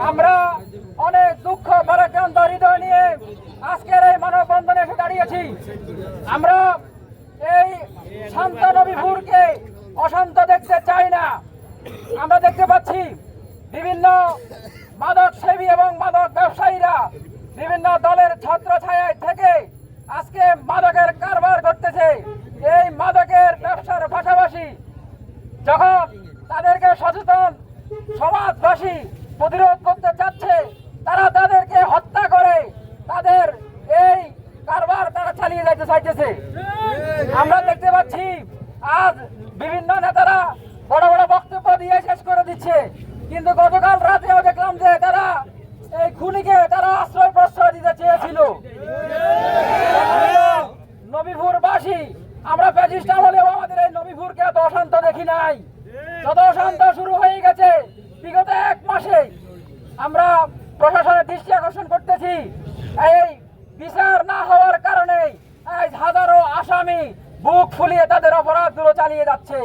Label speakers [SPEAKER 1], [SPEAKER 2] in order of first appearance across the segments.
[SPEAKER 1] আমরা অনেক দুঃখ ভারাক্রান্ত হৃদয় নিয়ে আজকের এই মানববন্ধনে এসে দাঁড়িয়েছি। আমরা এই শান্ত নবীপুরকে অশান্ত দেখতে চাই না। আমরা দেখতে পাচ্ছি বিভিন্ন মাদক সেবী এবং মাদক ব্যবসায়ীরা বিভিন্ন দলের ছত্রছায়ায় থেকে আজকে মাদকের কারবার করতেছে। এই মাদকের ব্যবসার পাশাপাশি যখন তাদেরকে সচেতন সমাজবাসী প্রতিরোধ করতে চাচ্ছে, তারা তাদেরকে হত্যা করে তাদের এই কারবার তারা চালিয়ে যেতে চাইতেছে। আমরা দেখতে পাচ্ছি আজ বিভিন্ন নেতারা বড় বড় বক্তব্য দিয়ে শেষ করে দিচ্ছে, কিন্তু গতকাল রাতেও দেখলাম যে তারা এই খুনিকে তারা আশ্রয় প্রশ্রয় দিতে চেয়েছিল। নবীপুরবাসী আমরা ফ্যাসিস্ট আমলেও আমাদের এই নবীপুরকে এত অশান্ত দেখি নাই। যত অশান্ত শুরু হয়ে গেছে বিগত এক মাসে। আমরা প্রশাসনের দৃষ্টি আকর্ষণ করতেছি, এই বিচার না হওয়ার কারণে আজ হাজারো আসামি বুক ফুলিয়ে তাদের অপরাধগুলো চালিয়ে যাচ্ছে।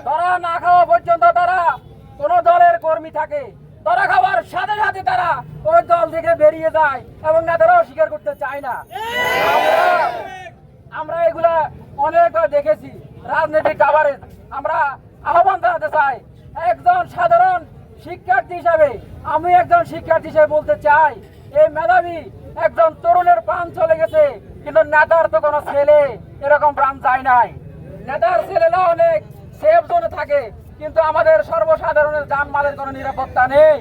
[SPEAKER 1] ধরা না খাওয়া পর্যন্ত তারা কোন দলের কর্মী থাকে, ধরা খাওয়ার সাথে সাথে তারা ওই দল থেকে বেরিয়ে যায় এবং নেতারাও স্বীকার করতে চায় না। আমরা এগুলা অনেকবার দেখেছি রাজনৈতিক কাভারেজ। আমরা আহ্বান জানাতে চাই, একজন সাধারণ শিক্ষার্থী হিসাবে আমি একজন শিক্ষার্থী হিসেবে বলতে চাই, এই মেধাবী একজন তরুণের প্রাণ চলে গেছে, কিন্তু নেতার তো কোনো ছেলে এরকম প্রাণ যায় নাই। নেতার ছেলেরা অনেক সেফ জোনে থাকে, কিন্তু আমাদের সর্বসাধারণের জানমালের কোনো নিরাপত্তা নেই।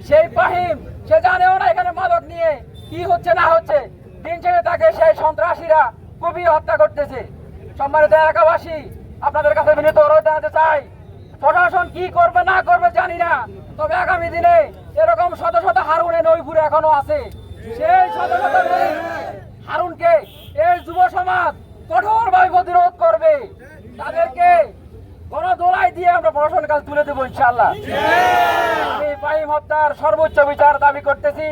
[SPEAKER 1] সেই ফাহিম সে জানেও না এখানে মাদক নিয়ে কি হচ্ছে না হচ্ছে। দিন শেষে তাকে সেই সন্ত্রাসীরা খুবই হত্যা করতেছে। সম্মানিত এলাকাবাসী, আপনাদের কাছে বিনীত অনুরোধ জানাতে চাই, প্রশাসন কি করবে না করবে জানি না, তবে আগামী দিনে এরকম শত শত হারুন এই নবীপুরে এখনো আছে। সেই শত শত হারুনকে এই যুব সমাজ কঠোরভাবে প্রতিরোধ করবে। তাদেরকে গণদোলাই দিয়ে আমরা প্রশাসনের কাছে তুলে দেবো ইনশাআল্লাহ। আমি ফাহিম হত্যার সর্বোচ্চ বিচার দাবি করতেছি।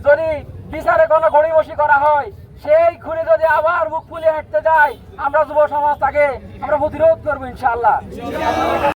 [SPEAKER 1] যদি বিচারে কোনো গড়িমসি করা হয়, সেই খুনি যদি আবার মুখ ফুলিয়ে হাঁটতে যায়, আমরা যুব সমাজ তাকে আমরা প্রতিরোধ করবো ইনশাআল্লাহ।